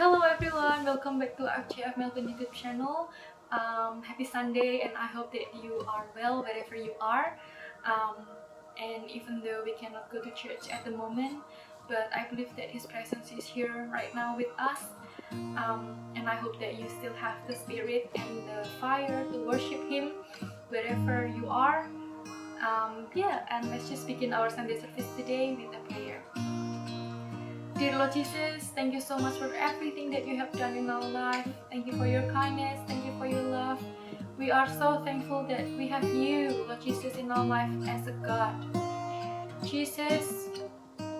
Hello everyone, welcome back to RCF Melbourne YouTube channel. Happy Sunday, and I hope that you are well wherever you are. And even though we cannot go to church at the moment, but I believe that His presence is here right now with us. And I hope that you still have the spirit and the fire to worship Him wherever you are. And let's just begin our Sunday service today with a prayer. Dear Lord Jesus, thank you so much for everything that you have done in our life. Thank you for your kindness, thank you for your love. We are so thankful that we have you, Lord Jesus, in our life as a God. Jesus,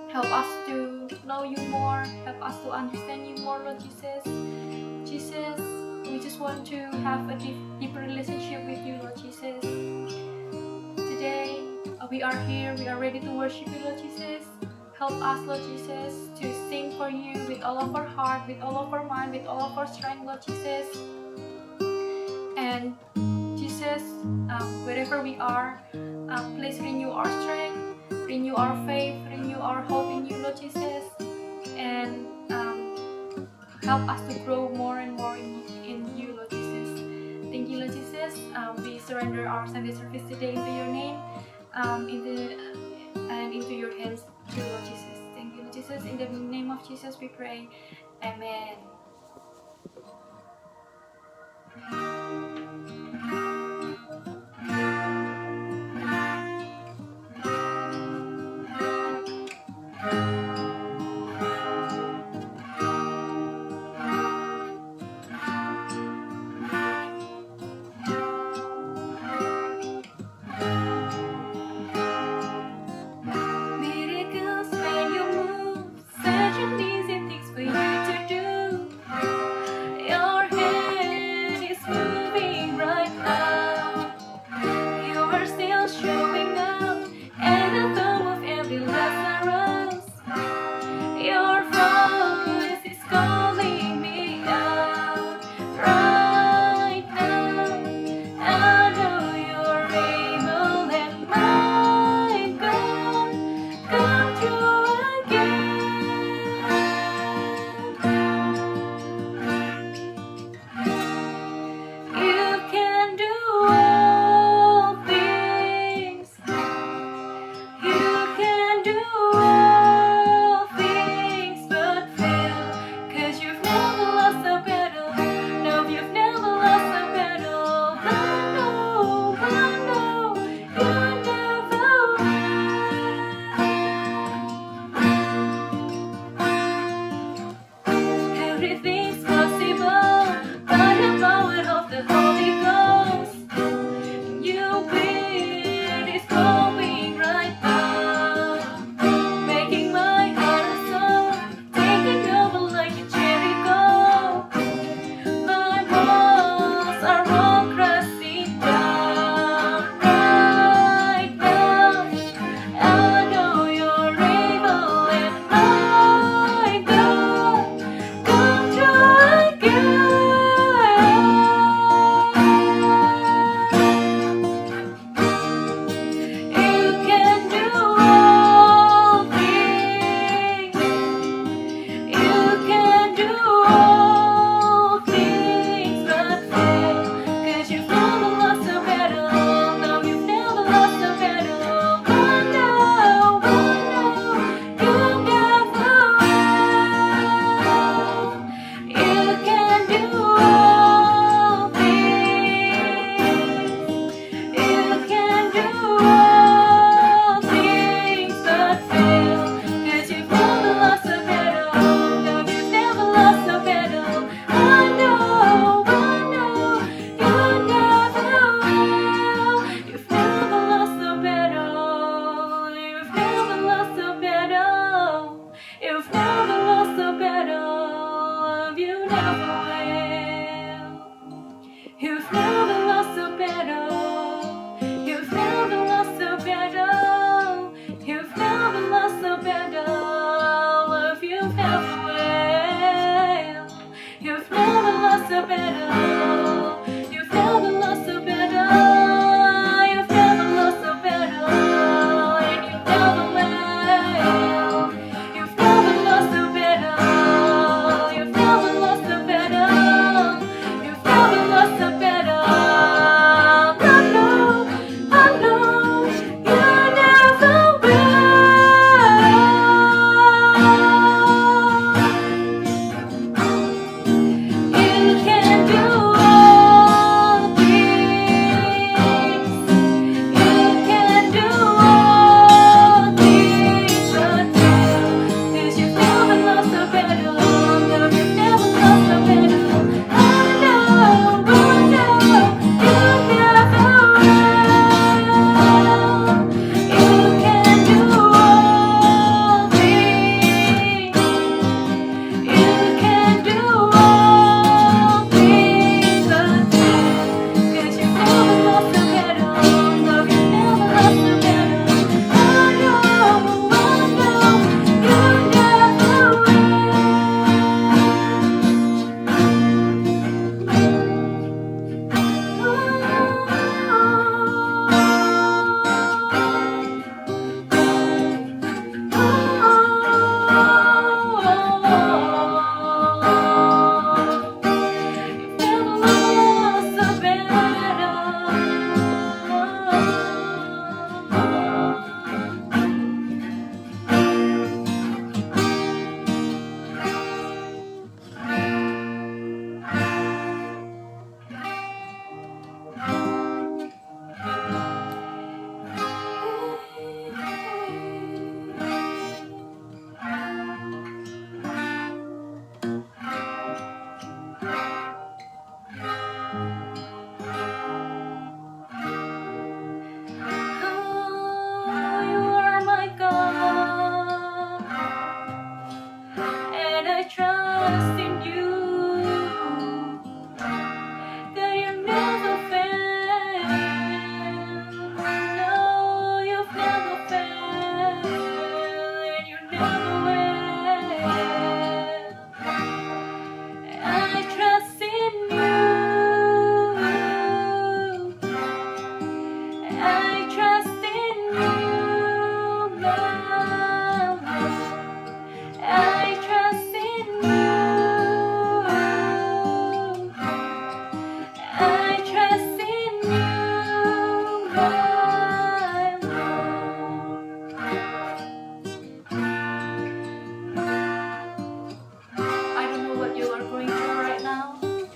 help us to know you more, help us to understand you more, Lord Jesus. Jesus, we just want to have a deeper relationship with you, Lord Jesus. Today, we are here, we are ready to worship you, Lord Jesus. Help us, Lord Jesus, to sing for you with all of our heart, with all of our mind, with all of our strength, Lord Jesus. And Jesus, wherever we are, please renew our strength, renew our faith, renew our hope in you, Lord Jesus. And help us to grow more and more in you, Lord Jesus. Thank you, Lord Jesus. We surrender our Sunday service today into your name, into your hands, dear Lord Jesus. Thank you, Lord Jesus. In the name of Jesus we pray. Amen. Miracles when you move, such an easy things for you to do. Your hand is moving right now. You are still showing up, and the thumb of every Lazarus. trust in you. That you never fail. No, you've never failed, and you never will. I trust in you. I trust in you, Lord. I trust in you. I trust in you, my Lord. I don't know what you are going through right now, but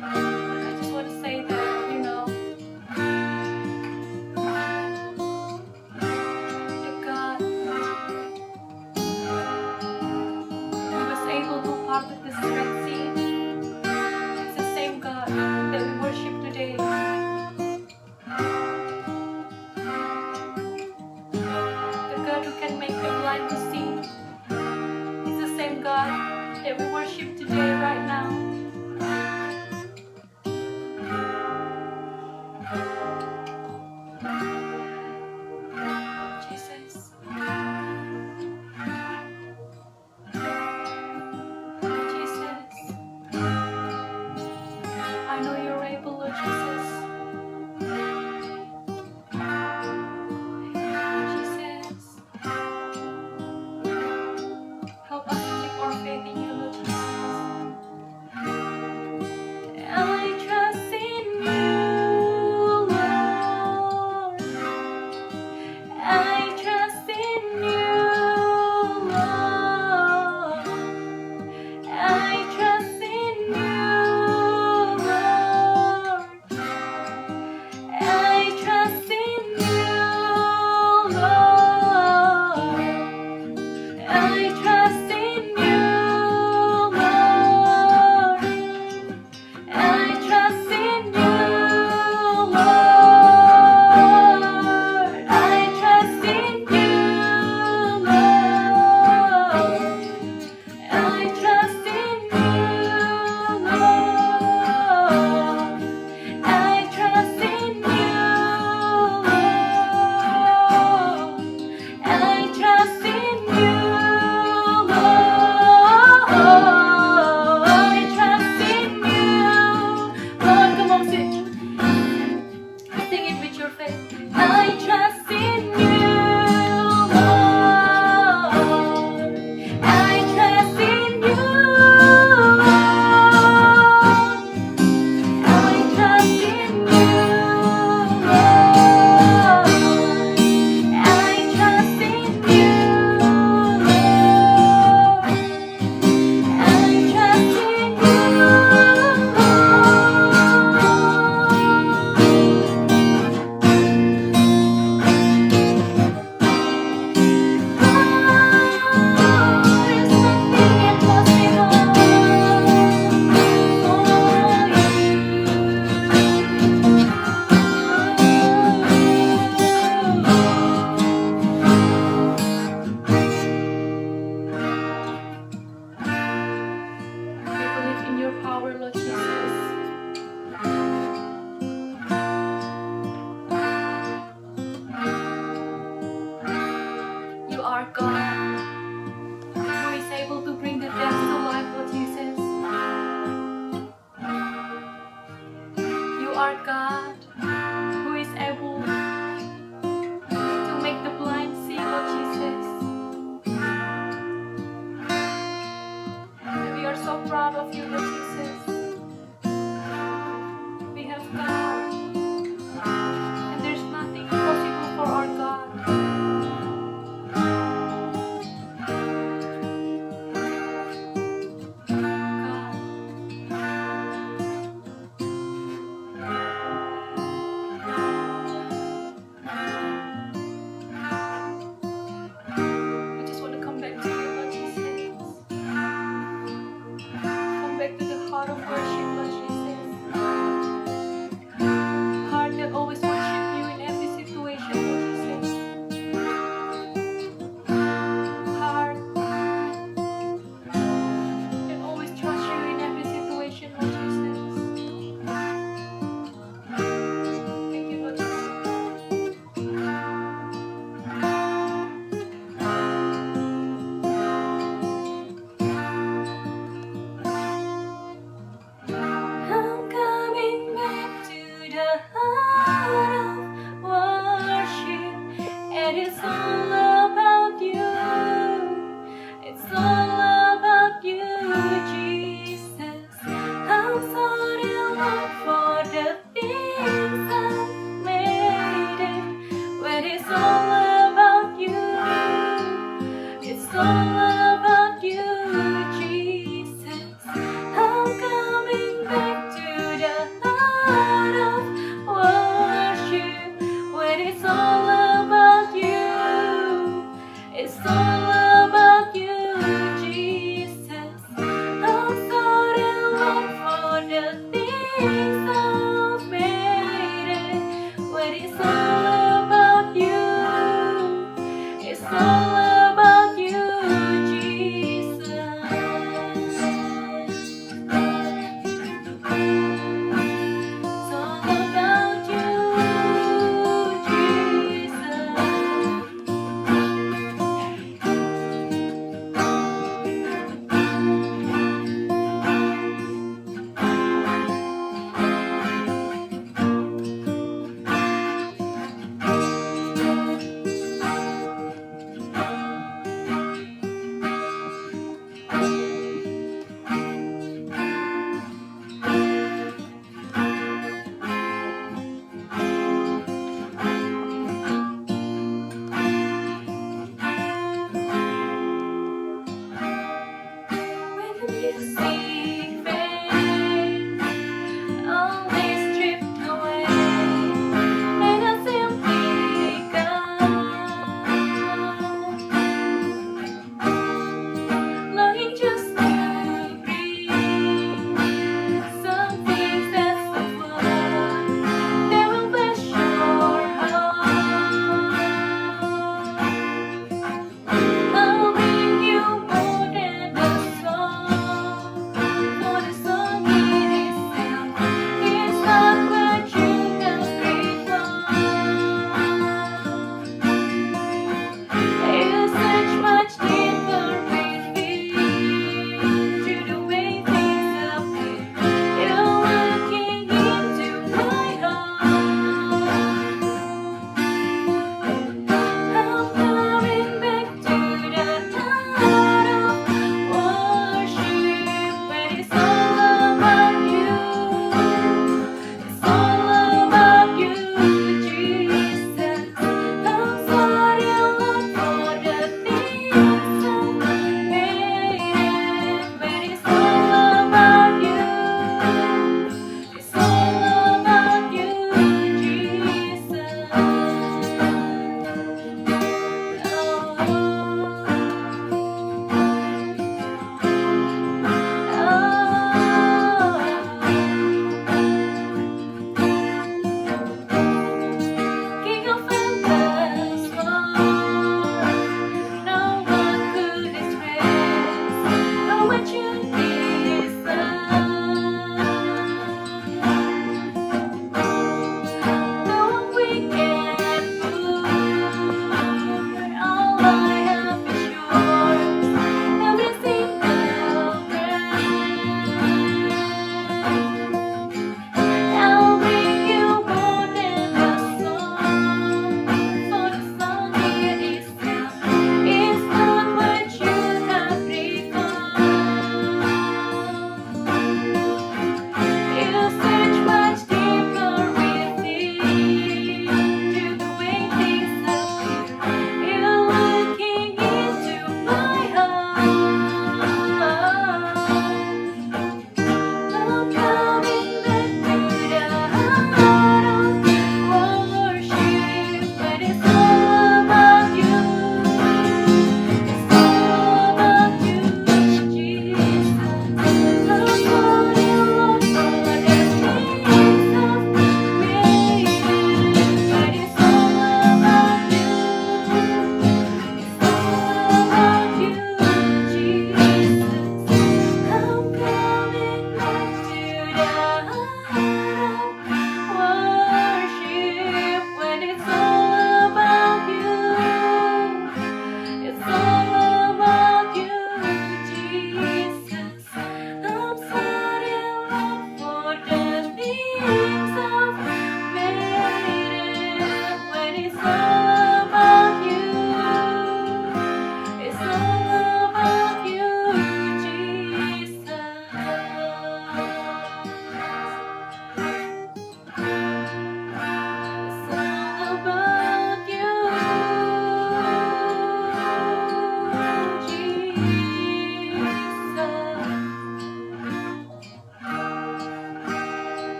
I just want to say that, that God who was able to part of this Red Sea, it's the same God that we worship today. The God who can make the blind to see. It's the same God that we worship today, right now. Jesus. Jesus. I know you're able, Lord Jesus. Jesus. Help us to keep our faith in you, Lord Jesus. I trust in you, Lord. I trust in you, Lord. I trust in you, Lord. I trust in you, Lord. I trust in you, Lord. I trust in you, Lord. I trust in you, Lord. I trust in you, Lord. I trust in you, Lord. I trust in you, Lord. I trust in you, Lord. Come on, sing it with your faith. I trust in you, Lord. I trust in you, Lord. I trust in you, Lord. I trust in you, Lord. I trust in you, there's nothing impossible we believe in your power, Lord Jesus. You are God who is able to bring the dead to life, Lord Jesus. You are God who is able to make the blind see, Lord Jesus. And we are so proud of you, Lord Jesus. We have God, and there's nothing impossible for our God. about you. It's all about you, Jesus. I'm sorry, Lord, for the things I've made it. When it's all about you, it's all about you, Jesus. I'm coming back to the heart of worship. When it's all about you, it's all about you, Jesus. I'm sorry, Lord, for the things I've made it. When it's all about you, it's all about you, Jesus. It's all about you, Jesus.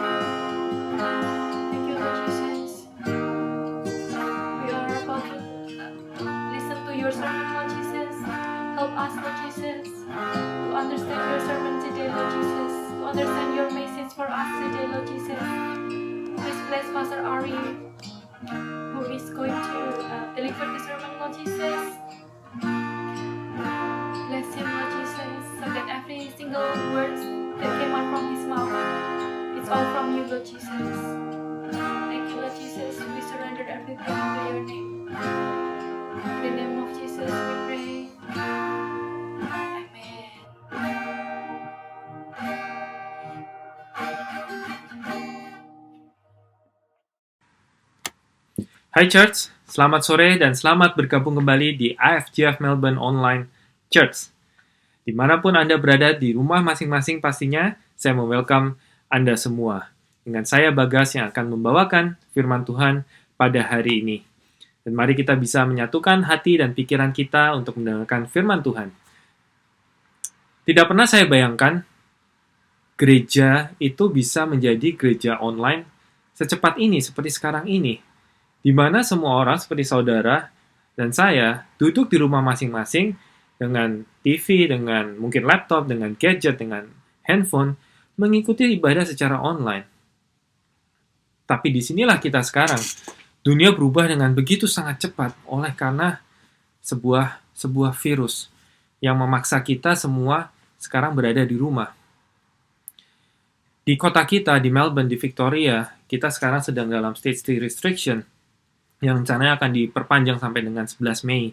Thank you, Lord Jesus. We are about to listen to your sermon, Lord Jesus. Help us, Lord Jesus, to understand your sermon today, Lord Jesus. To understand your message for us today, Lord Jesus. Please bless Pastor Ari, who is going to deliver the sermon, Lord Jesus. Bless him, Lord Jesus, so that every single word that came out from his mouth, it's all from you, Lord Jesus. Thank you, Lord Jesus. We surrender everything into your name. In the name of Jesus, we pray. Amen. Hai Church, selamat sore dan selamat bergabung kembali di IFGF Melbourne Online Church. Dimanapun Anda berada di rumah masing-masing pastinya, saya welcome Anda semua. Dengan saya Bagas yang akan membawakan firman Tuhan pada hari ini. Dan mari kita bisa menyatukan hati dan pikiran kita untuk mendengarkan firman Tuhan. Tidak pernah saya bayangkan gereja itu bisa menjadi gereja online secepat ini, seperti sekarang ini. Di mana semua orang seperti saudara dan saya duduk di rumah masing-masing dengan TV, dengan mungkin laptop, dengan gadget, dengan handphone, mengikuti ibadah secara online. Tapi disinilah kita sekarang. Dunia berubah dengan begitu sangat cepat oleh karena sebuah virus yang memaksa kita semua sekarang berada di rumah. Di kota kita, di Melbourne, di Victoria, kita sekarang sedang dalam stage 3 restriction yang rencananya akan diperpanjang sampai dengan 11 Mei.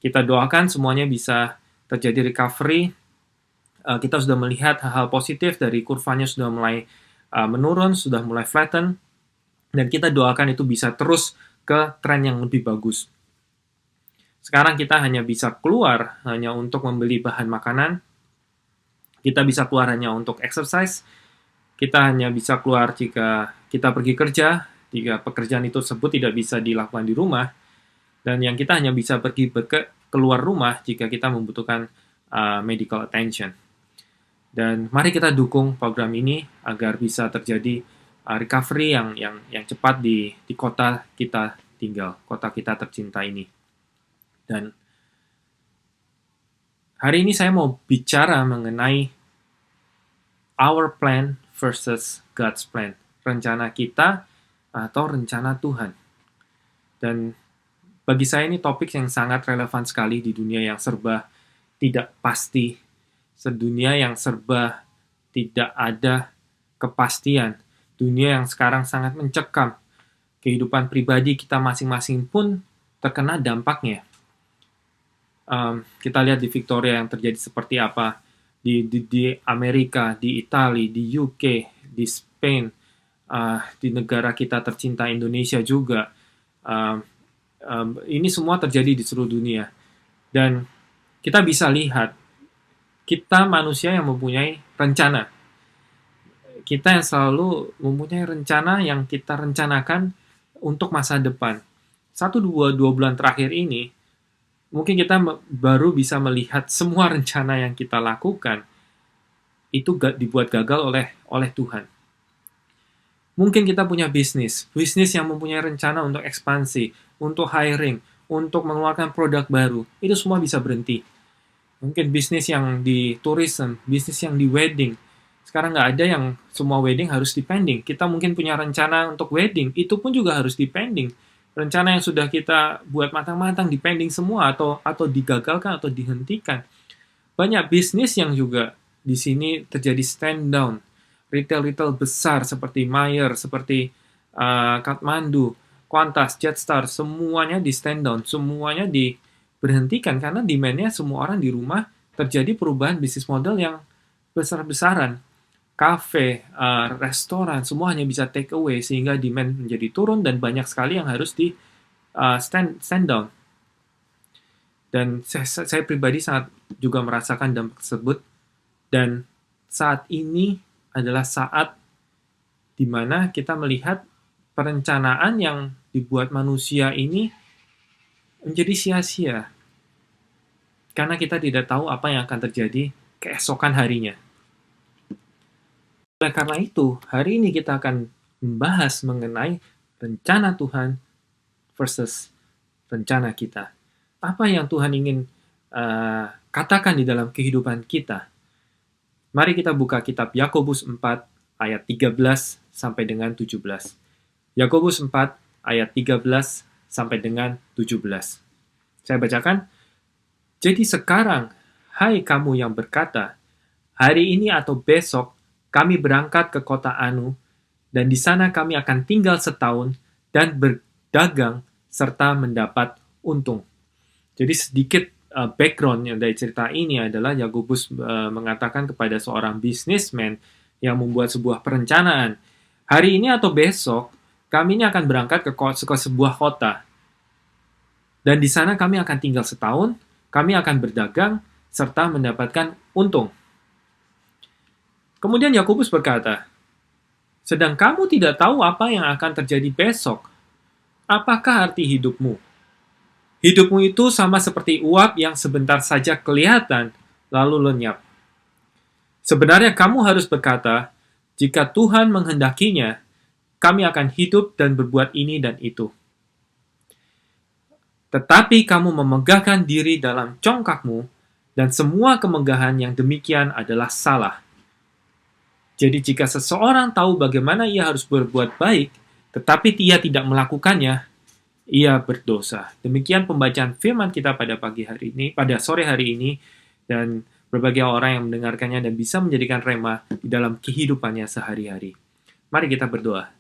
Kita doakan semuanya bisa terjadi recovery. Kita sudah melihat hal-hal positif dari kurvanya sudah mulai menurun, sudah mulai flatten, dan kita doakan itu bisa terus ke tren yang lebih bagus. Sekarang kita hanya bisa keluar hanya untuk membeli bahan makanan, kita bisa keluar hanya untuk exercise, kita hanya bisa keluar jika kita pergi kerja, jika pekerjaan itu tersebut tidak bisa dilakukan di rumah, dan yang kita hanya bisa pergi keluar rumah jika kita membutuhkan medical attention. Dan mari kita dukung program ini agar bisa terjadi recovery yang cepat di kota kita tinggal, kota kita tercinta ini. Dan hari ini saya mau bicara mengenai our plan versus God's plan. Rencana kita atau rencana Tuhan. Dan bagi saya ini topik yang sangat relevan sekali di dunia yang serba tidak pasti, sedunia yang serba tidak ada kepastian, dunia yang sekarang sangat mencekam. Kehidupan pribadi kita masing-masing pun terkena dampaknya. Kita lihat di Victoria yang terjadi seperti apa, di Amerika, di Italia, di UK, di Spain, di negara kita tercinta Indonesia juga. Ini semua terjadi di seluruh dunia. Dan kita bisa lihat, kita manusia yang mempunyai rencana. Kita yang selalu mempunyai rencana yang kita rencanakan untuk masa depan. 1-2 bulan terakhir ini, mungkin kita baru bisa melihat semua rencana yang kita lakukan itu dibuat gagal oleh Tuhan. Mungkin kita punya bisnis yang mempunyai rencana untuk ekspansi, untuk hiring, untuk mengeluarkan produk baru. Itu semua bisa berhenti. Mungkin bisnis yang di tourism, bisnis yang di wedding. Sekarang nggak ada yang semua wedding harus dipending. Kita mungkin punya rencana untuk wedding, itu pun juga harus dipending. Rencana yang sudah kita buat matang-matang dipending semua atau digagalkan atau dihentikan. Banyak bisnis yang juga di sini terjadi stand down. Retail besar seperti Myer, seperti Kathmandu, Qantas, Jetstar, semuanya di stand down, semuanya diberhentikan karena demand-nya semua orang di rumah, terjadi perubahan bisnis model yang besar-besaran. Kafe, restoran, semua hanya bisa take away sehingga demand menjadi turun dan banyak sekali yang harus di stand down. Dan saya pribadi sangat juga merasakan dampak tersebut, dan saat ini adalah saat di mana kita melihat perencanaan yang dibuat manusia ini menjadi sia-sia. Karena kita tidak tahu apa yang akan terjadi keesokan harinya. Oleh karena itu, hari ini kita akan membahas mengenai rencana Tuhan versus rencana kita. Apa yang Tuhan ingin katakan di dalam kehidupan kita? Mari kita buka kitab Yakobus 4 ayat 13 sampai dengan 17. Yakobus 4 ayat 13 sampai dengan 17. Saya bacakan. Jadi sekarang, hai kamu yang berkata, hari ini atau besok kami berangkat ke kota Anu, dan di sana kami akan tinggal setahun dan berdagang serta mendapat untung. Jadi sedikit background dari cerita ini adalah Yakobus mengatakan kepada seorang businessman yang membuat sebuah perencanaan. Hari ini atau besok, kami ini akan berangkat ke sebuah kota. Dan di sana kami akan tinggal setahun, kami akan berdagang, serta mendapatkan untung. Kemudian Yakobus berkata, sedang kamu tidak tahu apa yang akan terjadi besok. Apakah arti hidupmu? Hidupmu itu sama seperti uap yang sebentar saja kelihatan, lalu lenyap. Sebenarnya kamu harus berkata, jika Tuhan menghendakinya, kami akan hidup dan berbuat ini dan itu. Tetapi kamu memegahkan diri dalam congkakmu, dan semua kemegahan yang demikian adalah salah. Jadi jika seseorang tahu bagaimana ia harus berbuat baik, tetapi ia tidak melakukannya, ia berdosa. Demikian pembacaan firman kita pada pagi hari ini, pada sore hari ini, dan berbagai orang yang mendengarkannya dan bisa menjadikan rema di dalam kehidupannya sehari-hari. Mari kita berdoa.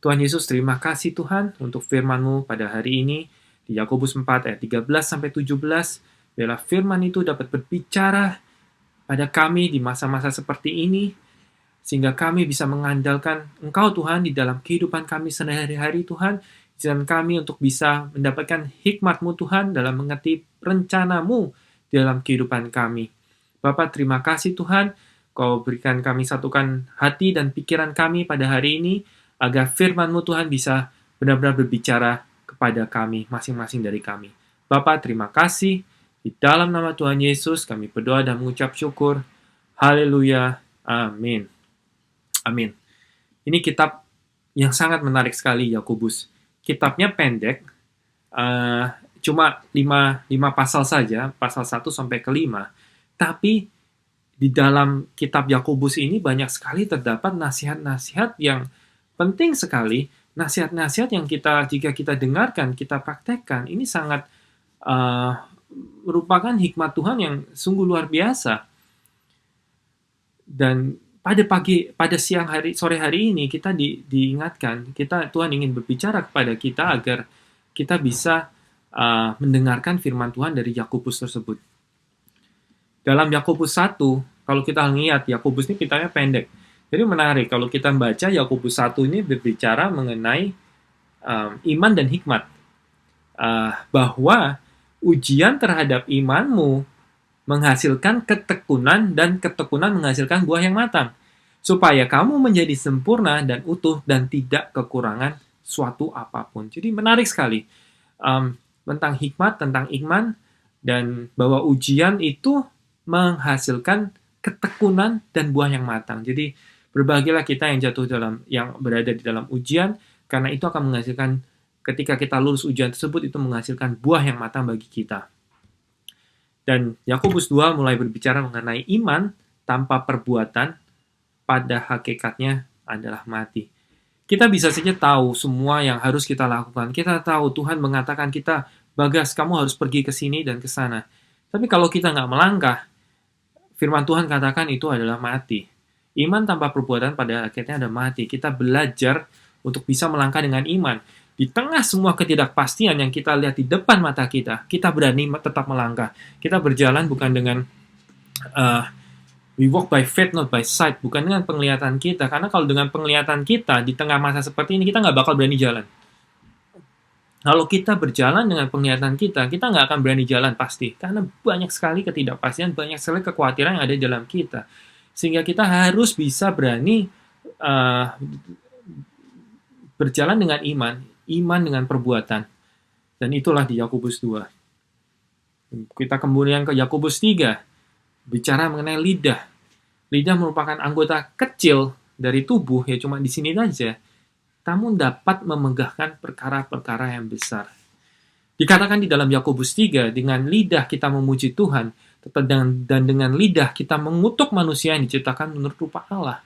Tuhan Yesus, terima kasih Tuhan untuk firman-Mu pada hari ini di Yakobus 4 ayat 13 sampai 17. Biarlah firman itu dapat berbicara pada kami di masa-masa seperti ini, sehingga kami bisa mengandalkan Engkau Tuhan di dalam kehidupan kami sehari-hari Tuhan. Izinkan kami untuk bisa mendapatkan hikmat-Mu Tuhan dalam mengerti rencana-Mu dalam kehidupan kami. Bapa, terima kasih Tuhan, Kau berikan kami satukan hati dan pikiran kami pada hari ini, agar firman-Mu Tuhan bisa benar-benar berbicara kepada kami, masing-masing dari kami. Bapa, terima kasih. Di dalam nama Tuhan Yesus, kami berdoa dan mengucap syukur. Haleluya. Amin. Amin. Ini kitab yang sangat menarik sekali, Yakobus. Kitabnya pendek, cuma 5 pasal saja, pasal 1 sampai ke 5. Tapi di dalam kitab Yakobus ini banyak sekali terdapat nasihat-nasihat yang penting sekali, nasihat-nasihat yang jika kita dengarkan, kita praktekkan, ini sangat merupakan hikmat Tuhan yang sungguh luar biasa. Dan pada sore hari ini kita diingatkan, Tuhan ingin berbicara kepada kita agar kita bisa mendengarkan firman Tuhan dari Yakobus tersebut. Dalam Yakobus 1, kalau kita lihat Yakobus ini kitabnya pendek. Jadi menarik kalau kita baca Yakobus 1 ini berbicara mengenai iman dan hikmat. Bahwa ujian terhadap imanmu menghasilkan ketekunan, dan ketekunan menghasilkan buah yang matang, supaya kamu menjadi sempurna dan utuh dan tidak kekurangan suatu apapun. Jadi menarik sekali tentang hikmat, tentang iman, dan bahwa ujian itu menghasilkan ketekunan dan buah yang matang. Jadi berbahagialah kita yang berada di dalam ujian, karena itu akan menghasilkan, ketika kita lulus ujian tersebut, itu menghasilkan buah yang matang bagi kita. Dan Yakobus 2 mulai berbicara mengenai iman tanpa perbuatan pada hakikatnya adalah mati. Kita bisa saja tahu semua yang harus kita lakukan. Kita tahu Tuhan mengatakan kita, Bagas, kamu harus pergi ke sini dan ke sana. Tapi kalau kita nggak melangkah, firman Tuhan katakan itu adalah mati. Iman tanpa perbuatan pada akhirnya ada mati. Kita belajar untuk bisa melangkah dengan iman. Di tengah semua ketidakpastian yang kita lihat di depan mata kita, kita berani tetap melangkah. Kita berjalan bukan dengan we walk by faith, not by sight. Bukan dengan penglihatan kita. Karena kalau dengan penglihatan kita, di tengah masa seperti ini, kita nggak bakal berani jalan. Kalau kita berjalan dengan penglihatan kita nggak akan berani jalan pasti. Karena banyak sekali ketidakpastian, banyak sekali kekhawatiran yang ada di dalam kita. Sehingga kita harus bisa berani berjalan dengan iman dengan perbuatan. Dan itulah di Yakobus 2. Kita kemudian ke Yakobus 3. Bicara mengenai lidah. Lidah merupakan anggota kecil dari tubuh, ya cuma di sini aja, kamu dapat memegahkan perkara-perkara yang besar. Dikatakan di dalam Yakobus 3, dengan lidah kita memuji Tuhan, dan dengan lidah kita mengutuk manusia yang diciptakan menurut rupa Allah.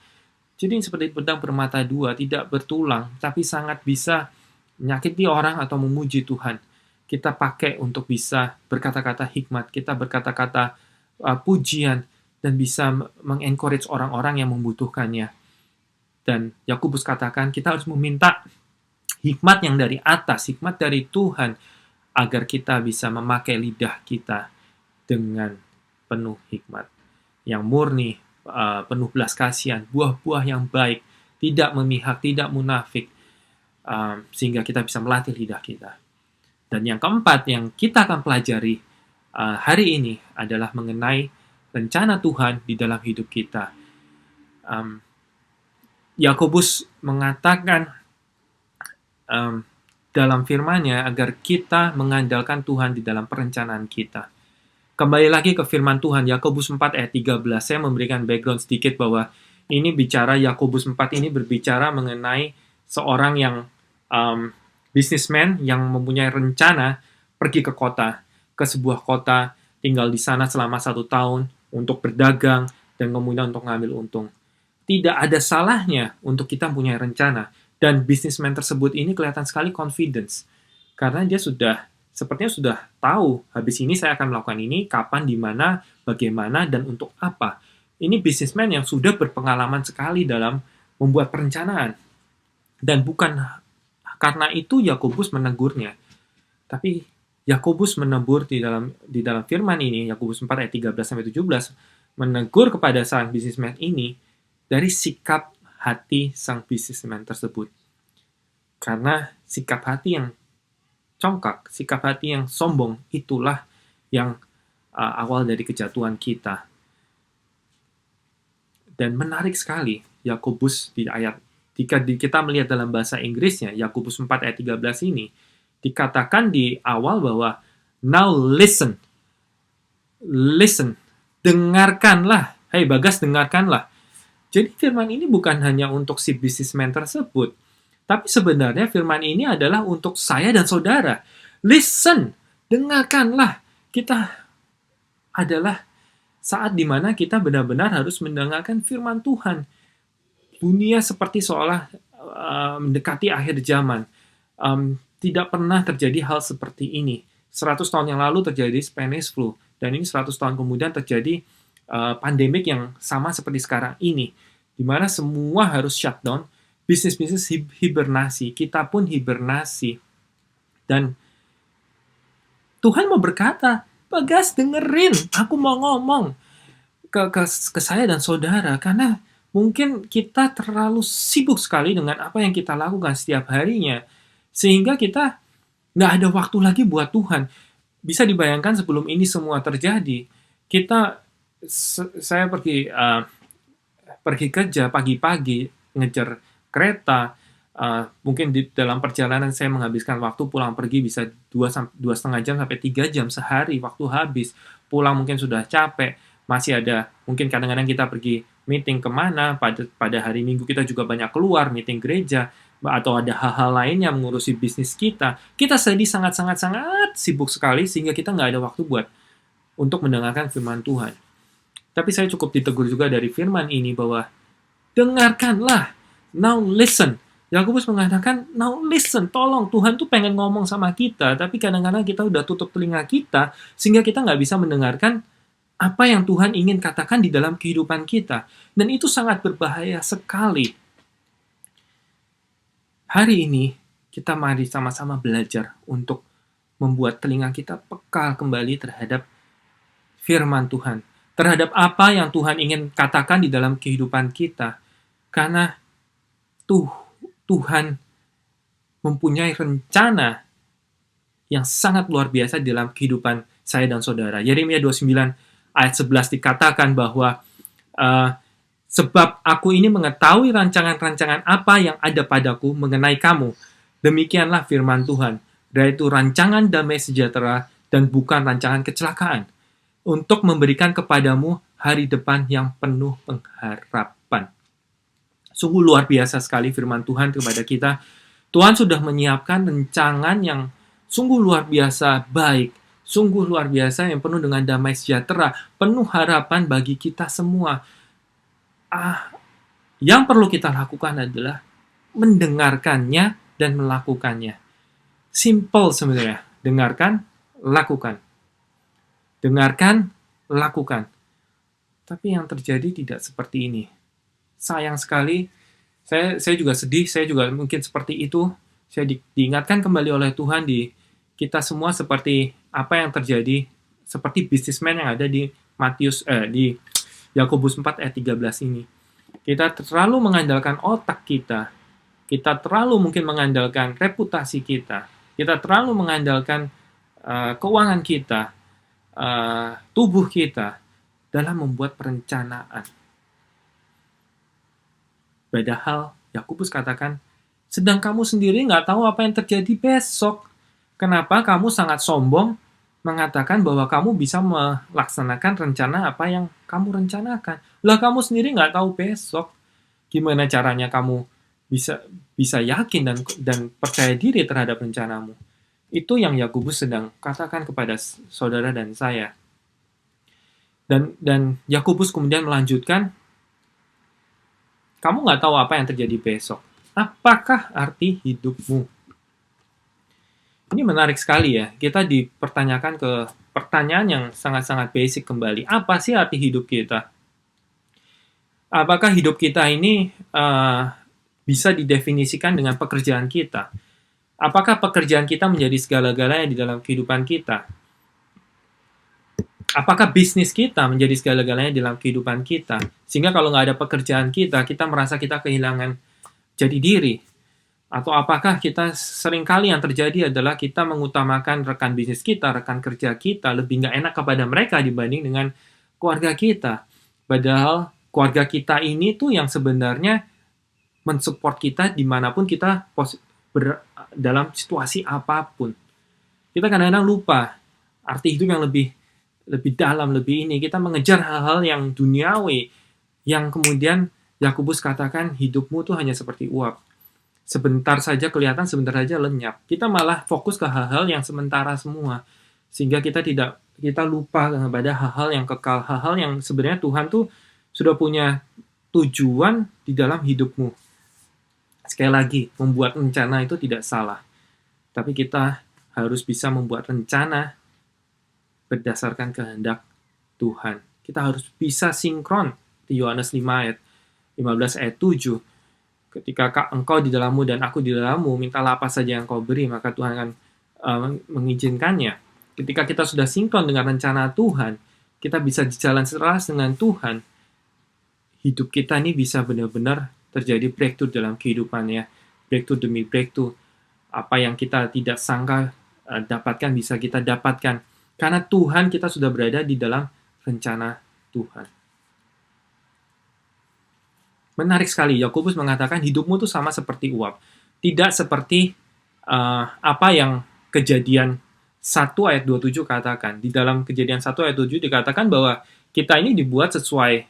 Jadi seperti pedang bermata dua, tidak bertulang, tapi sangat bisa menyakiti orang atau memuji Tuhan. Kita pakai untuk bisa berkata-kata hikmat, kita berkata-kata pujian, dan bisa mengencourage orang-orang yang membutuhkannya. Dan Yakobus katakan kita harus meminta hikmat yang dari atas, hikmat dari Tuhan, agar kita bisa memakai lidah kita dengan penuh hikmat, yang murni, penuh belas kasihan, buah-buah yang baik, tidak memihak, tidak munafik, sehingga kita bisa melatih lidah kita. Dan yang keempat yang kita akan pelajari hari ini adalah mengenai rencana Tuhan di dalam hidup kita. Yakobus mengatakan dalam firman-Nya agar kita mengandalkan Tuhan di dalam perencanaan kita. Kembali lagi ke firman Tuhan, Yakobus 4 ayat 13. Saya memberikan background sedikit bahwa ini bicara, Yakobus 4 ini berbicara mengenai seorang yang businessman yang mempunyai rencana pergi ke kota, ke sebuah kota, tinggal di sana selama 1 tahun untuk berdagang dan kemudian untuk ngambil untung. Tidak ada salahnya untuk kita punya rencana. Dan businessman tersebut ini kelihatan sekali confidence. Karena dia sepertinya sudah tahu, habis ini saya akan melakukan ini, kapan, di mana, bagaimana, dan untuk apa. Ini businessman yang sudah berpengalaman sekali dalam membuat perencanaan. Dan bukan karena itu Yakobus menegurnya. Tapi Yakobus menegur di dalam firman ini, Yakobus 4 ayat 13-17, menegur kepada sang businessman ini dari sikap hati sang businessman tersebut. Karena sikap hati yang congkak, sikap hati yang sombong, itulah yang awal dari kejatuhan kita. Dan menarik sekali, Yakobus di ayat, jika kita melihat dalam bahasa Inggrisnya, Yakobus 4 ayat 13 ini, dikatakan di awal bahwa, now listen, dengarkanlah, hai Bagas, dengarkanlah. Jadi firman ini bukan hanya untuk si businessman tersebut, tapi sebenarnya firman ini adalah untuk saya dan saudara. Listen, dengarkanlah. Kita adalah saat dimana kita benar-benar harus mendengarkan firman Tuhan. Dunia seperti seolah mendekati akhir zaman. Tidak pernah terjadi hal seperti ini. 100 tahun yang lalu terjadi Spanish flu, dan ini 100 tahun kemudian terjadi pandemik yang sama seperti sekarang ini, di mana semua harus shutdown, bisnis-bisnis hibernasi, kita pun hibernasi. Dan Tuhan mau berkata, Bagas, dengerin, aku mau ngomong ke saya dan saudara, karena mungkin kita terlalu sibuk sekali dengan apa yang kita lakukan setiap harinya, sehingga kita nggak ada waktu lagi buat Tuhan. Bisa dibayangkan sebelum ini semua terjadi, saya pergi kerja pagi-pagi, ngejar kereta, mungkin di dalam perjalanan saya menghabiskan waktu, pulang pergi bisa 2,5 jam sampai 3 jam sehari, waktu habis. Pulang mungkin sudah capek, masih ada, mungkin kadang-kadang kita pergi meeting kemana, pada hari Minggu kita juga banyak keluar, meeting gereja, atau ada hal-hal lain yang mengurusi bisnis kita. Kita jadi sangat-sangat sibuk sekali, sehingga kita nggak ada waktu untuk mendengarkan firman Tuhan. Tapi saya cukup ditegur juga dari firman ini bahwa dengarkanlah, now listen. Yakobus mengatakan, now listen, tolong, Tuhan tuh pengen ngomong sama kita, tapi kadang-kadang kita udah tutup telinga kita, sehingga kita nggak bisa mendengarkan apa yang Tuhan ingin katakan di dalam kehidupan kita. Dan itu sangat berbahaya sekali. Hari ini, kita mari sama-sama belajar untuk membuat telinga kita peka kembali terhadap firman Tuhan, terhadap apa yang Tuhan ingin katakan di dalam kehidupan kita. Karena Tuhan mempunyai rencana yang sangat luar biasa di dalam kehidupan saya dan saudara. Yeremia 29 ayat 11 dikatakan bahwa sebab aku ini mengetahui rancangan-rancangan apa yang ada padaku mengenai kamu. Demikianlah firman Tuhan, yaitu rancangan damai sejahtera dan bukan rancangan kecelakaan, untuk memberikan kepadamu hari depan yang penuh pengharapan. Sungguh luar biasa sekali firman Tuhan kepada kita. Tuhan sudah menyiapkan rencangan yang sungguh luar biasa baik, sungguh luar biasa yang penuh dengan damai sejahtera, penuh harapan bagi kita semua. Yang perlu kita lakukan adalah mendengarkannya dan melakukannya. Simple sebenarnya. Dengarkan, lakukan. Dengarkan, lakukan. Tapi yang terjadi tidak seperti ini. Sayang sekali, saya juga sedih, saya juga mungkin seperti itu. Saya diingatkan kembali oleh Tuhan di kita semua seperti apa yang terjadi, seperti businessman yang ada di di Yakobus 4 ayat 13 ini. Kita terlalu mengandalkan otak kita terlalu mungkin mengandalkan reputasi kita terlalu mengandalkan keuangan kita, tubuh kita dalam membuat perencanaan. Padahal Yakobus katakan, sedang kamu sendiri nggak tahu apa yang terjadi besok. Kenapa kamu sangat sombong mengatakan bahwa kamu bisa melaksanakan rencana apa yang kamu rencanakan? Lah kamu sendiri nggak tahu besok. Gimana caranya kamu bisa yakin dan percaya diri terhadap rencanamu? Itu yang Yakobus sedang katakan kepada saudara dan saya. Dan Yakobus kemudian melanjutkan, kamu nggak tahu apa yang terjadi besok. Apakah arti hidupmu? Ini menarik sekali ya. Kita dipertanyakan ke pertanyaan yang sangat-sangat basic kembali. Apa sih arti hidup kita? Apakah hidup kita ini bisa didefinisikan dengan pekerjaan kita? Apakah pekerjaan kita menjadi segala-galanya di dalam kehidupan kita? Apakah bisnis kita menjadi segala-galanya dalam kehidupan kita? Sehingga kalau nggak ada pekerjaan kita merasa kita kehilangan jati diri. Atau apakah kita seringkali yang terjadi adalah kita mengutamakan rekan bisnis kita, rekan kerja kita, lebih nggak enak kepada mereka dibanding dengan keluarga kita. Padahal keluarga kita ini tuh yang sebenarnya mensupport kita dimanapun kita dalam situasi apapun. Kita kadang-kadang lupa arti hidup yang lebih dalam, lebih ini. Kita mengejar hal-hal yang duniawi, yang kemudian Yakobus katakan hidupmu tuh hanya seperti uap. Sebentar saja kelihatan, sebentar saja lenyap. Kita malah fokus ke hal-hal yang sementara semua. Sehingga kita lupa kepada hal-hal yang kekal, hal-hal yang sebenarnya Tuhan tuh sudah punya tujuan di dalam hidupmu. Sekali lagi, membuat rencana itu tidak salah. Tapi kita harus bisa membuat rencana berdasarkan kehendak Tuhan. Kita harus bisa sinkron di Yohanes 5 ayat 15 ayat 7. Ketika engkau di dalammu dan aku di dalammu, mintalah apa saja yang kau beri, maka Tuhan akan mengizinkannya. Ketika kita sudah sinkron dengan rencana Tuhan, kita bisa jalan selaras dengan Tuhan, hidup kita ini bisa benar-benar terjadi breakthrough dalam kehidupannya. Breakthrough demi breakthrough. Apa yang kita tidak sangka dapatkan, bisa kita dapatkan. Karena Tuhan, kita sudah berada di dalam rencana Tuhan. Menarik sekali, Yakobus mengatakan hidupmu itu sama seperti uap. Tidak seperti apa yang Kejadian 1 ayat 27 katakan. Di dalam Kejadian 1 ayat 27 dikatakan bahwa kita ini dibuat sesuai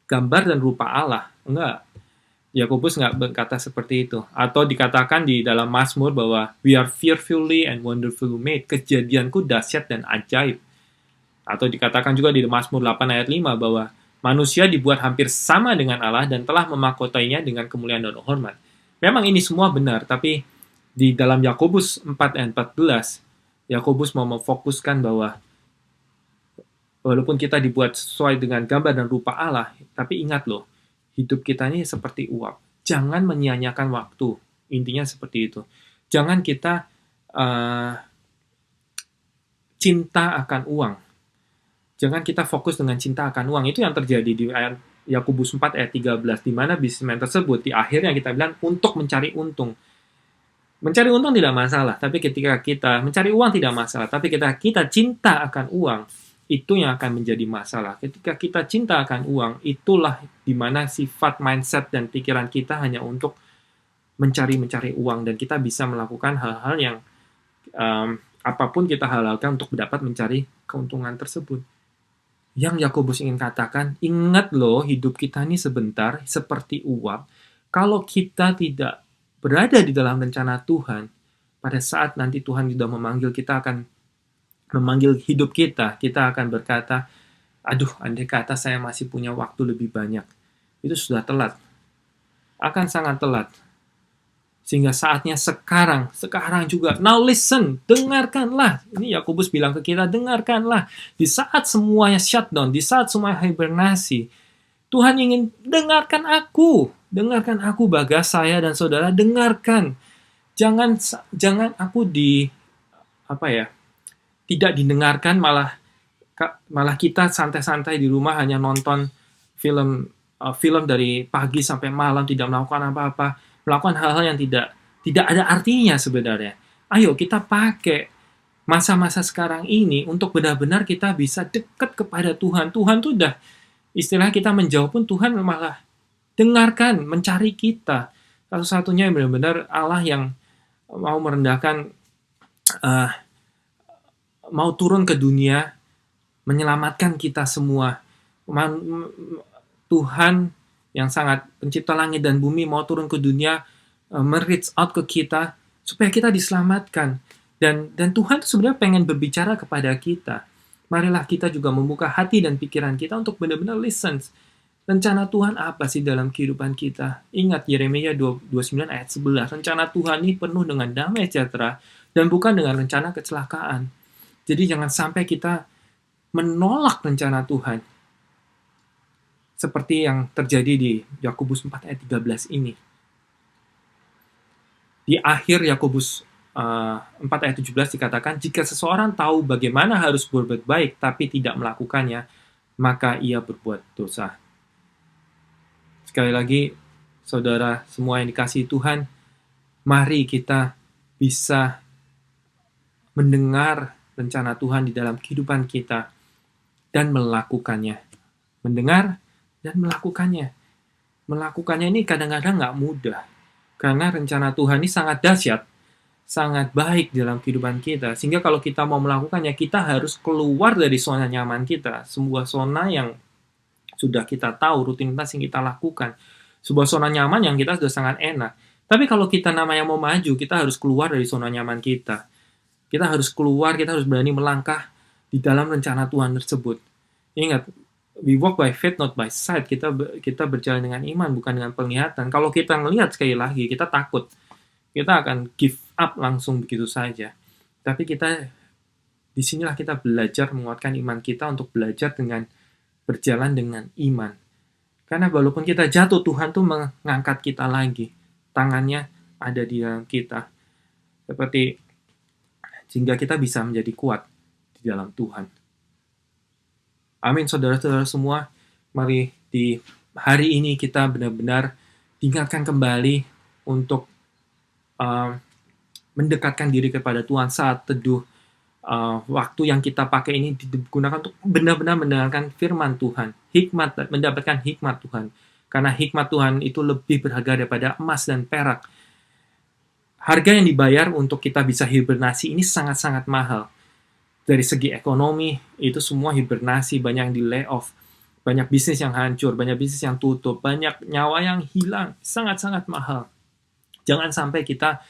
gambar dan rupa Allah. Enggak. Yakobus nggak berkata seperti itu. Atau dikatakan di dalam Mazmur bahwa we are fearfully and wonderfully made. Kejadianku dahsyat dan ajaib. Atau dikatakan juga di Mazmur 8 ayat 5 bahwa manusia dibuat hampir sama dengan Allah dan telah memakotainya dengan kemuliaan dan hormat. Memang ini semua benar, tapi di dalam Yakobus 4 ayat 14, Yakobus mau memfokuskan bahwa walaupun kita dibuat sesuai dengan gambar dan rupa Allah, tapi ingat loh, hidup kita ini seperti uap. Jangan menyia-nyiakan waktu. Intinya seperti itu. Jangan kita cinta akan uang. Jangan kita fokus dengan cinta akan uang. Itu yang terjadi di ayat Yakobus 4 ayat 13, di mana bisnismen tersebut di akhirnya kita bilang untuk mencari untung. Mencari untung tidak masalah, tapi ketika kita mencari uang tidak masalah, tapi ketika kita cinta akan uang, itu yang akan menjadi masalah. Ketika kita cinta akan uang, itulah di mana sifat, mindset, dan pikiran kita hanya untuk mencari uang, dan kita bisa melakukan hal-hal yang apapun kita halalkan untuk dapat mencari keuntungan tersebut. Yang Yakobus ingin katakan, ingat loh, hidup kita ini sebentar seperti uap, Kalau kita tidak berada di dalam rencana Tuhan, pada saat nanti Tuhan sudah memanggil, kita akan memanggil hidup kita akan berkata, aduh, andai kata saya masih punya waktu lebih banyak. Itu sudah telat. Akan sangat telat. Sehingga saatnya sekarang juga. Now listen, dengarkanlah. Ini Yakobus bilang ke kita, dengarkanlah. Di saat semuanya shutdown, di saat semuanya hibernasi, Tuhan ingin dengarkan aku. Dengarkan aku, Bagas, saya dan saudara, dengarkan. Jangan aku tidak didengarkan, malah kita santai-santai di rumah hanya nonton film dari pagi sampai malam, tidak melakukan apa-apa, melakukan hal-hal yang tidak ada artinya sebenarnya. Ayo kita pakai masa-masa sekarang ini untuk benar-benar kita bisa dekat kepada Tuhan. Tuhan tuh udah, istilah kita menjauh pun Tuhan malah dengarkan, mencari kita. Satu-satunya yang benar-benar Allah yang mau merendahkan, mau turun ke dunia, menyelamatkan kita semua. Tuhan yang sangat pencipta langit dan bumi mau turun ke dunia, reach out ke kita, supaya kita diselamatkan. Dan Tuhan sebenarnya pengen berbicara kepada kita. Marilah kita juga membuka hati dan pikiran kita untuk benar-benar listen. Rencana Tuhan apa sih dalam kehidupan kita? Ingat Yeremia 29 ayat 11. Rencana Tuhan ini penuh dengan damai sejahtera dan bukan dengan rencana kecelakaan. Jadi jangan sampai kita menolak rencana Tuhan. Seperti yang terjadi di Yakobus 4 ayat 13 ini. Di akhir Yakobus 4 ayat 17 dikatakan, jika seseorang tahu bagaimana harus berbuat baik tapi tidak melakukannya, maka ia berbuat dosa. Sekali lagi, saudara semua yang dikasihi Tuhan, mari kita bisa mendengar rencana Tuhan di dalam kehidupan kita dan melakukannya. Mendengar dan melakukannya. Melakukannya ini kadang-kadang nggak mudah. Karena rencana Tuhan ini sangat dahsyat, sangat baik dalam kehidupan kita. Sehingga kalau kita mau melakukannya, kita harus keluar dari zona nyaman kita. Sebuah zona yang sudah kita tahu, rutinitas yang kita lakukan. Sebuah zona nyaman yang kita sudah sangat enak. Tapi kalau kita namanya mau maju, kita harus keluar dari zona nyaman kita. Kita harus keluar, kita harus berani melangkah di dalam rencana Tuhan tersebut. Ingat, we walk by faith, not by sight. Kita berjalan dengan iman, bukan dengan penglihatan. Kalau kita ngelihat sekali lagi, kita takut. Kita akan give up langsung begitu saja. Tapi disinilah kita belajar menguatkan iman kita untuk belajar dengan berjalan dengan iman. Karena walaupun kita jatuh, Tuhan tuh mengangkat kita lagi. Tangannya ada di dalam kita. Sehingga kita bisa menjadi kuat di dalam Tuhan. Amin, saudara-saudara semua. Mari di hari ini kita benar-benar diingatkan kembali untuk mendekatkan diri kepada Tuhan saat teduh. Waktu yang kita pakai ini digunakan untuk benar-benar mendengarkan firman Tuhan, mendapatkan hikmat Tuhan. Karena hikmat Tuhan itu lebih berharga daripada emas dan perak. Harga yang dibayar untuk kita bisa hibernasi ini sangat-sangat mahal. Dari segi ekonomi, itu semua hibernasi, banyak yang di layoff, banyak bisnis yang hancur, banyak bisnis yang tutup, banyak nyawa yang hilang, sangat-sangat mahal. Jangan sampai kita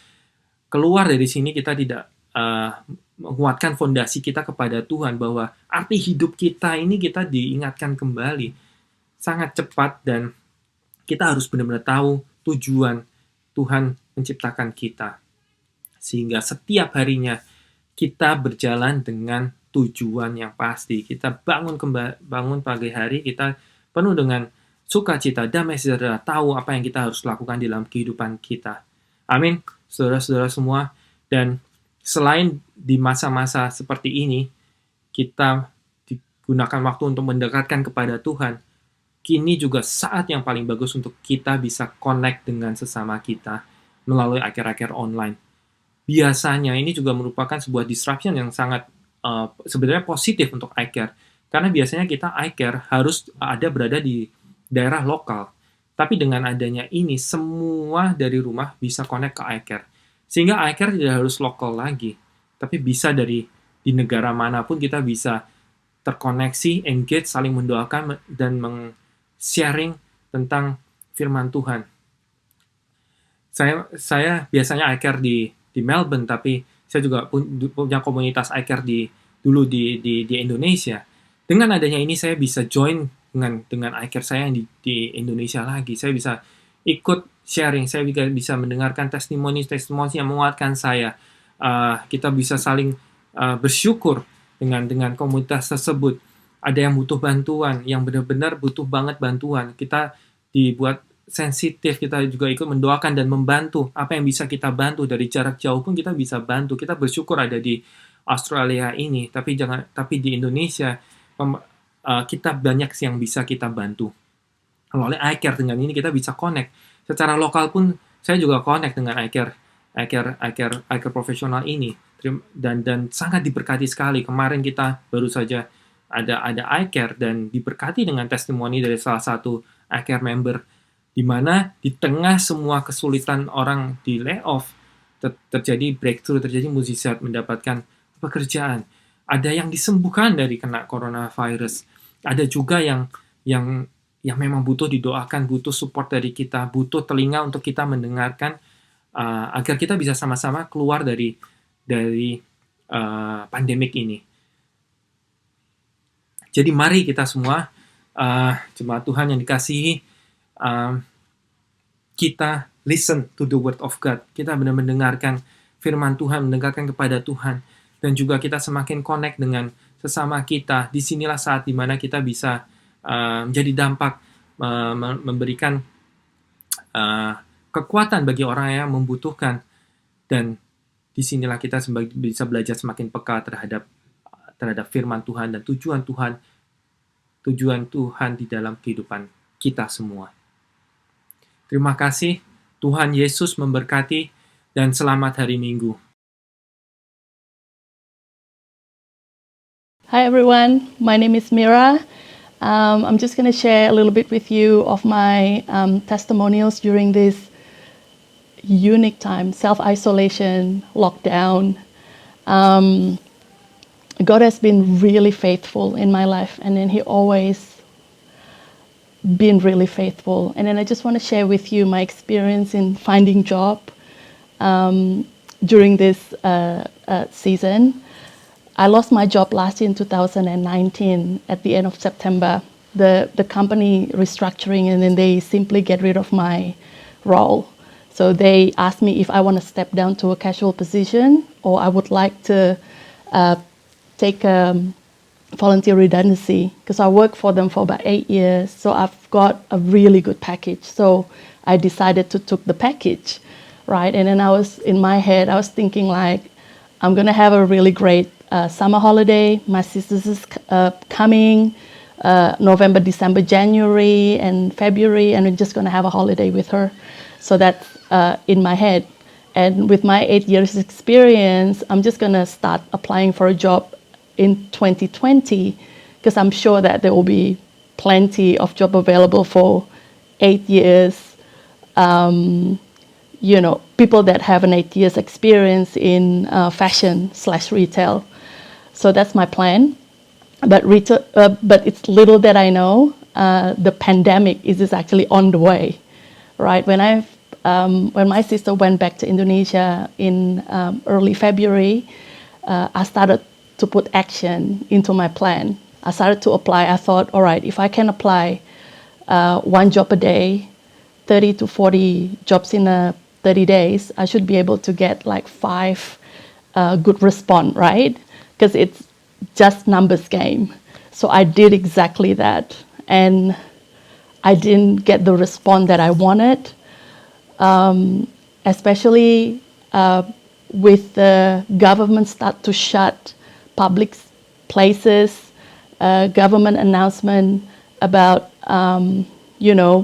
keluar dari sini, kita tidak menguatkan fondasi kita kepada Tuhan, bahwa arti hidup kita ini kita diingatkan kembali sangat cepat, dan kita harus benar-benar tahu tujuan Tuhan menciptakan kita, sehingga setiap harinya kita berjalan dengan tujuan yang pasti. Kita bangun pagi hari, kita penuh dengan sukacita, damai sejahtera, tahu apa yang kita harus lakukan dalam kehidupan kita. Amin, saudara-saudara semua. Dan selain di masa-masa seperti ini, kita digunakan waktu untuk mendekatkan kepada Tuhan, kini juga saat yang paling bagus untuk kita bisa connect dengan sesama kita melalui akhir-akhir online. Biasanya ini juga merupakan sebuah disruption yang sangat sebenarnya positif untuk iCare. Karena biasanya kita iCare harus berada di daerah lokal. Tapi dengan adanya ini, semua dari rumah bisa connect ke iCare. Sehingga iCare tidak harus lokal lagi. Tapi bisa di negara manapun kita bisa terkoneksi, engage, saling mendoakan, dan sharing tentang firman Tuhan. Saya biasanya iCare di Melbourne, tapi saya juga punya komunitas iCare dulu di Indonesia. Dengan adanya ini saya bisa join dengan iCare saya yang di Indonesia lagi. Saya bisa ikut sharing, saya juga bisa mendengarkan testimoni yang menguatkan saya. Kita bisa saling bersyukur dengan komunitas tersebut. Ada yang butuh bantuan, yang benar-benar butuh banget bantuan. Kita dibuat sensitif, kita juga ikut mendoakan dan membantu. Apa yang bisa kita bantu dari jarak jauh pun kita bisa bantu. Kita bersyukur ada di Australia ini, tapi di Indonesia kita banyak yang bisa kita bantu. Oleh iCare dengan ini kita bisa connect. Secara lokal pun saya juga connect dengan iCare profesional ini dan sangat diberkati sekali. Kemarin kita baru saja ada iCare dan diberkati dengan testimoni dari salah satu iCare member di mana di tengah semua kesulitan orang di layoff terjadi breakthrough, terjadi mukjizat mendapatkan pekerjaan. Ada yang disembuhkan dari kena coronavirus. Ada juga yang memang butuh didoakan, butuh support dari kita, butuh telinga untuk kita mendengarkan agar kita bisa sama-sama keluar dari pandemik ini. Jadi mari kita semua jemaat Tuhan yang dikasihi, kita listen to the word of God. Kita benar mendengarkan firman Tuhan, mendengarkan kepada Tuhan, dan juga kita semakin connect dengan sesama kita. Disinilah saat dimana kita bisa menjadi dampak, memberikan kekuatan bagi orang yang membutuhkan, dan disinilah kita bisa belajar semakin peka terhadap firman Tuhan dan tujuan Tuhan di dalam kehidupan kita semua. Terima kasih, Tuhan Yesus memberkati, dan selamat hari Minggu. Hi everyone, my name is Mira. I'm just going to share a little bit with you of my testimonials during this unique time, self-isolation, lockdown. God has been really faithful in my life, and then He always been really faithful. And then I just want to share with you my experience in finding job during this season. I lost my job last year in 2019 at the end of September. The company restructuring, and then they simply get rid of my role. So they asked me if I want to step down to a casual position, or I would like to take volunteer redundancy, because I worked for them for about 8 years. So I've got a really good package. So I decided to take the package, right? And then in my head, I was thinking like, I'm going to have a really great summer holiday. My sister's is coming November, December, January, and February, and we're just going to have a holiday with her. So that's in my head. And with my 8 years experience, I'm just going to start applying for a job in 2020, because I'm sure that there will be plenty of job available for 8 years. People that have an 8 years experience in fashion/retail. So that's my plan. But it's little that I know. The pandemic is actually on the way, right? When my sister went back to Indonesia in early February, I started to put action into my plan. I started to apply. I thought, all right, if I can apply one job a day, 30 to 40 jobs in 30 days, I should be able to get like 5 good response, right? Because it's just numbers game. So I did exactly that, and I didn't get the response that I wanted, especially with the government start to shut public places, government announcement about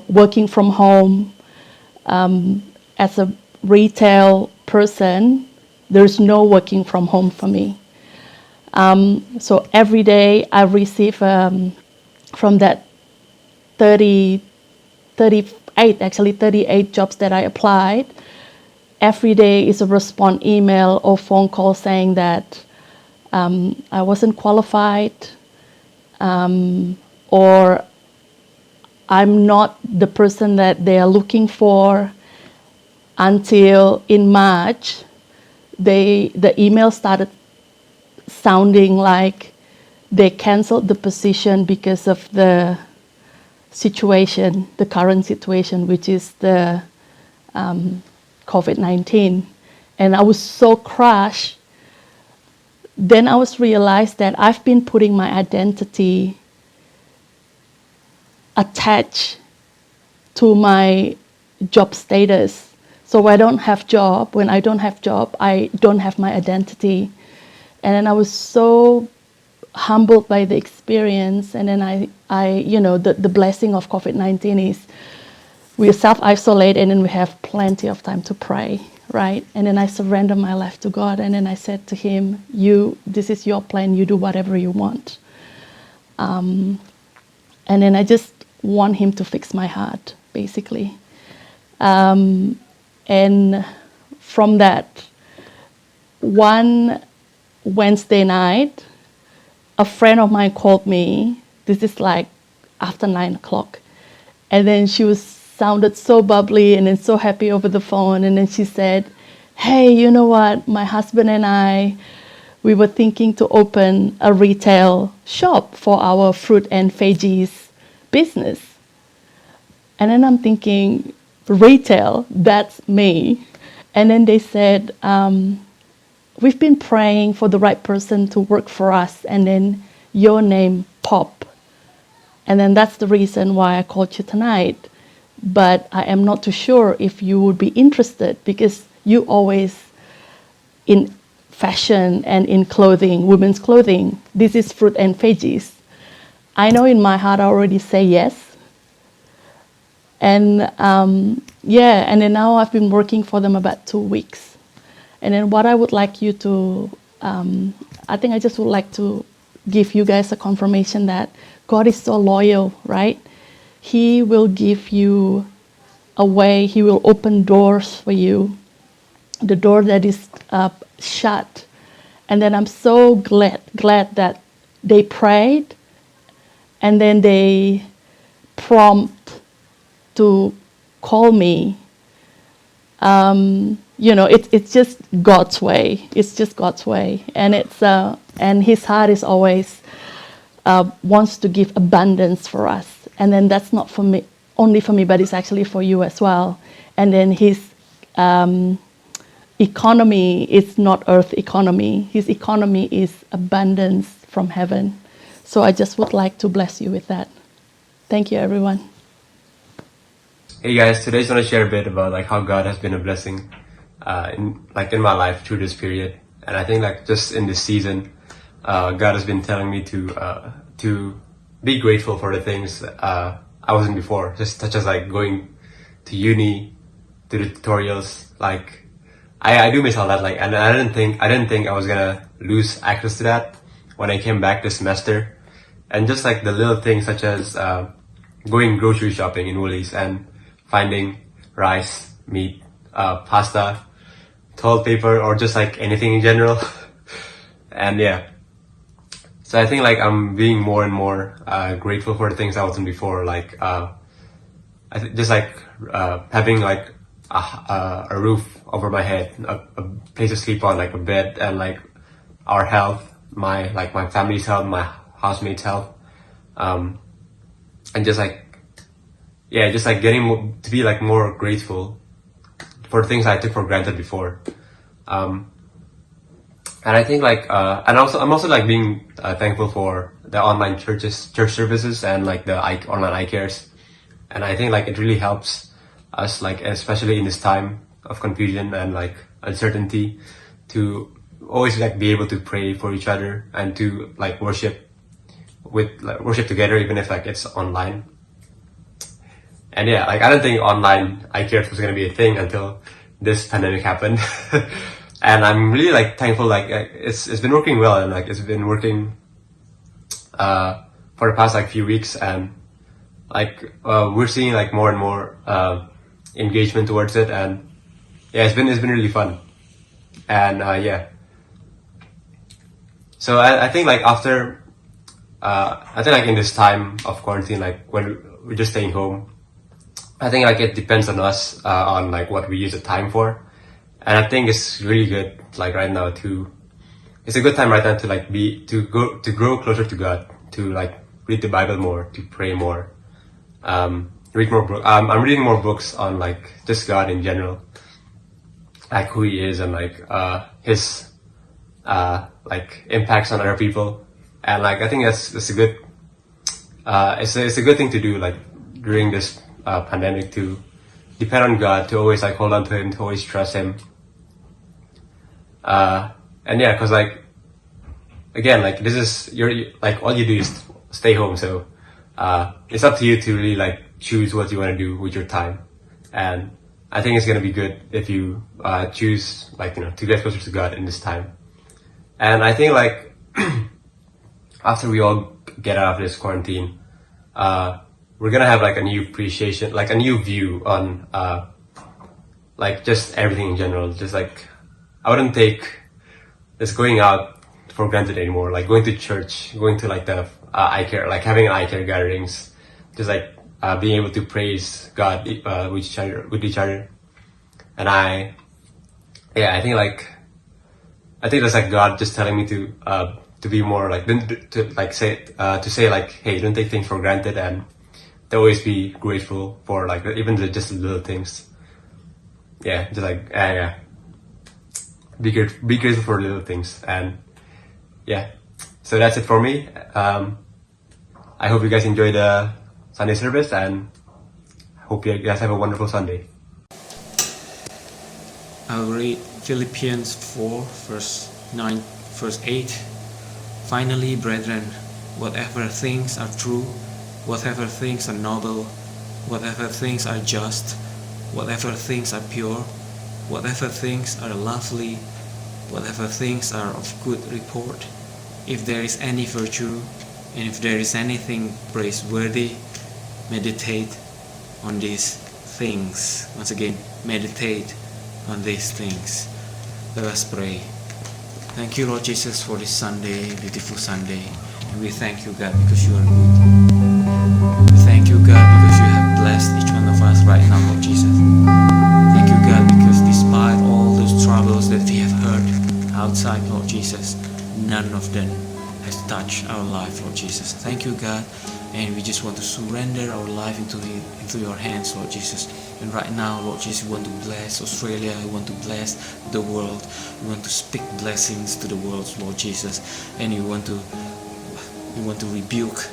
working from home. As a retail person, there's no working from home for me. So every day I receive from that 38 jobs that I applied, every day is a response email or phone call saying that I wasn't qualified, or I'm not the person that they are looking for. until in March, the email started sounding like they canceled the position because of the situation, the current situation, which is the COVID-19. And I was so crushed. Then I was realized that I've been putting my identity attached to my job status. So when I don't have job, I don't have my identity. And then I was so humbled by the experience. And then the blessing of COVID-19 is we self-isolate and then we have plenty of time to pray, right? And then I surrender my life to God. And then I said to him, this is your plan. You do whatever you want. And then I just want him to fix my heart, basically. And from that, one Wednesday night, a friend of mine called me. This is like after 9:00. And then she sounded so bubbly and then so happy over the phone. And then she said, hey, you know what? My husband and we were thinking to open a retail shop for our fruit and veggies business. And then I'm thinking, retail, that's me. And then they said, we've been praying for the right person to work for us, and then your name popped. And then that's the reason why I called you tonight. But I am not too sure if you would be interested, because you always in fashion and in clothing, women's clothing. This is fruit and veggies. I know in my heart I already say yes. And and then now I've been working for them about 2 weeks. And then what I would like you to, I think I just would like to give you guys a confirmation that God is so loyal, right? He will give you a way. He will open doors for you, the door that is shut. And then I'm so glad that they prayed, and then they prompt to call me. It's just God's way. It's just God's way, and and His heart is always wants to give abundance for us. And then that's not for me, only for me, but it's actually for you as well. And then His economy is not earth economy. His economy is abundance from heaven. So I just would like to bless you with that. Thank you, everyone. Hey guys, today I just want to share a bit about how God has been a blessing in my life through this period. And I think just in this season, God has been telling me to be grateful for the things I wasn't before, just such as going to uni, to the tutorials. I do miss all that. And I didn't think I was gonna lose access to that when I came back this semester. And just the little things such as going grocery shopping in Woolies and finding rice, meat, pasta, toilet paper, or just anything in general. And yeah, so I think I'm being more and more grateful for the things I wasn't before. Having a roof over my head, a place to sleep on, a bed, and our health, my family's health, my housemates' health, and just getting to be more grateful for things I took for granted before. And I think and also I'm also being thankful for the online church services and the online eye cares. And I think it really helps us, especially in this time of confusion and uncertainty, to always be able to pray for each other and to worship together, even if it's online. And yeah, I don't think online eye care was gonna be a thing until this pandemic happened. And I'm really thankful. It's been working well, and it's been working for the past few weeks, and we're seeing more and more engagement towards it, and yeah, it's been really fun. And yeah, so I think after I think in this time of quarantine, when we're just staying home, I think like it depends on us on like what we use the time for, and I think it's really good like right now to. It's a good time right now to like to grow closer to God, to like read the Bible more, to pray more, read more books. I'm reading more books on like just God in general, like who He is and like His like impacts on other people, and like I think that's a good it's a good thing to do like during this pandemic, to depend on God, to always like hold on to Him, to always trust Him. And yeah, cause like, again, like this is like all you do is stay home. So, it's up to you to really like choose what you want to do with your time. And I think it's going to be good if you, choose like, to get closer to God in this time. And I think like, after we all get out of this quarantine, we're going to have like a new appreciation, like a new view on, like just everything in general. Just like, I wouldn't take just going out for granted anymore. Like going to church, going to like the eye care, like having eye care gatherings, just like being able to praise God with each other. And I think that's like God just telling me to be more like to say like, hey, don't take things for granted, and to always be grateful for like even just the little things. Yeah, just like yeah. Be grateful for little things, and yeah, so that's it for me. I hope you guys enjoy the Sunday service, and hope you guys have a wonderful Sunday. I'll read Philippians 4 verse 9, verse 8. Finally, brethren, whatever things are true, whatever things are noble, whatever things are just, whatever things are pure, whatever things are lovely, whatever things are of good report, if there is any virtue, and if there is anything praiseworthy, meditate on these things. Once again, meditate on these things. Let us pray. Thank you, Lord Jesus, for this Sunday, beautiful Sunday. And we thank you, God, because you are good. We thank you, God, because you have blessed each one of us right now, Lord Jesus. Thank you, God, because despite all those troubles that we have heard outside, Lord Jesus, none of them has touched our life, Lord Jesus. Thank you, God, and we just want to surrender our life into your hands, Lord Jesus. And right now, Lord Jesus, we want to bless Australia, we want to bless the world, we want to speak blessings to the world, Lord Jesus, and we want to rebuke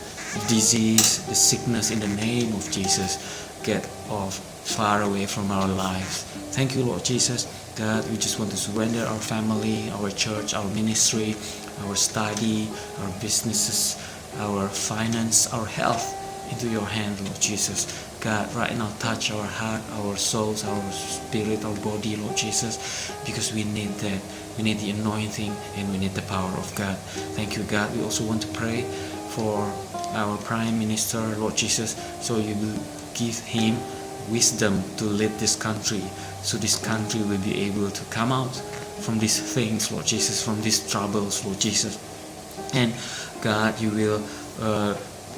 disease, the sickness in the name of Jesus. Get off far away from our lives. Thank you, Lord Jesus. God, we just want to surrender our family, our church, our ministry, our study, our businesses, our finance, our health into your hand, Lord Jesus. God, right now touch our heart, our souls, our spirit, our body, Lord Jesus, because we need that. We need the anointing and we need the power of God. Thank you, God. We also want to pray for our Prime Minister, Lord Jesus, so you will give him wisdom to lead this country, so this country will be able to come out from these things, Lord Jesus, from these troubles, Lord Jesus. And God, you will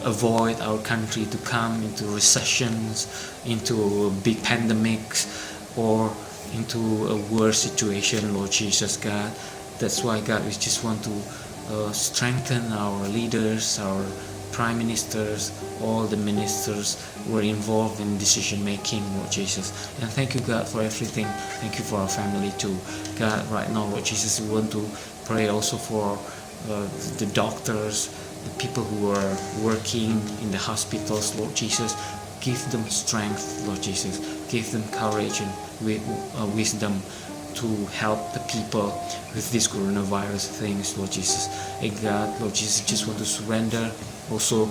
avoid our country to come into recessions, into big pandemics, or into a worse situation, Lord Jesus, God. That's why, God, we just want to strengthen our leaders, our prime ministers, all the ministers who are involved in decision making, Lord Jesus. And thank you, God, for everything. Thank you for our family too. God, right now, Lord Jesus, we want to pray also for the doctors, the people who are working in the hospitals, Lord Jesus. Give them strength, Lord Jesus. Give them courage and wisdom to help the people with these coronavirus things, Lord Jesus. And God, Lord Jesus, just want to surrender also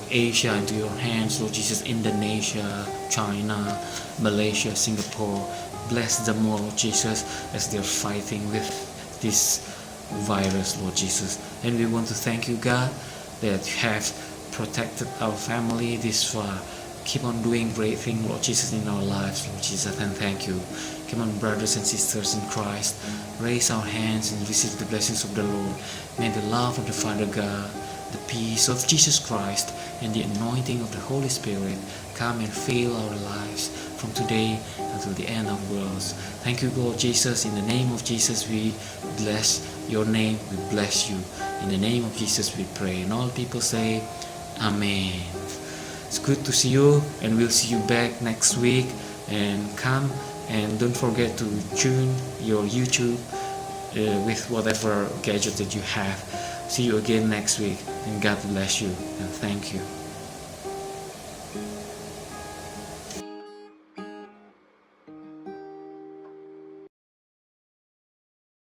Asia into your hands, Lord Jesus. Indonesia, China, Malaysia, Singapore. Bless them all, Lord Jesus, as they're fighting with this virus, Lord Jesus. And we want to thank you, God, that you have protected our family this far. Keep on doing great things, Lord Jesus, in our lives, Lord Jesus, and thank you. Come on, brothers and sisters in Christ, raise our hands and receive the blessings of the Lord. May the love of the Father God, the peace of Jesus Christ and the anointing of the Holy Spirit come and fill our lives from today until the end of worlds. Thank you, Lord Jesus. In the name of Jesus, we bless your name. We bless you. In the name of Jesus, we pray. And all people say, Amen. It's good to see you, and we'll see you back next week. And come and don't forget to tune your YouTube with whatever gadget that you have. See you again next week, and God bless you, and thank you.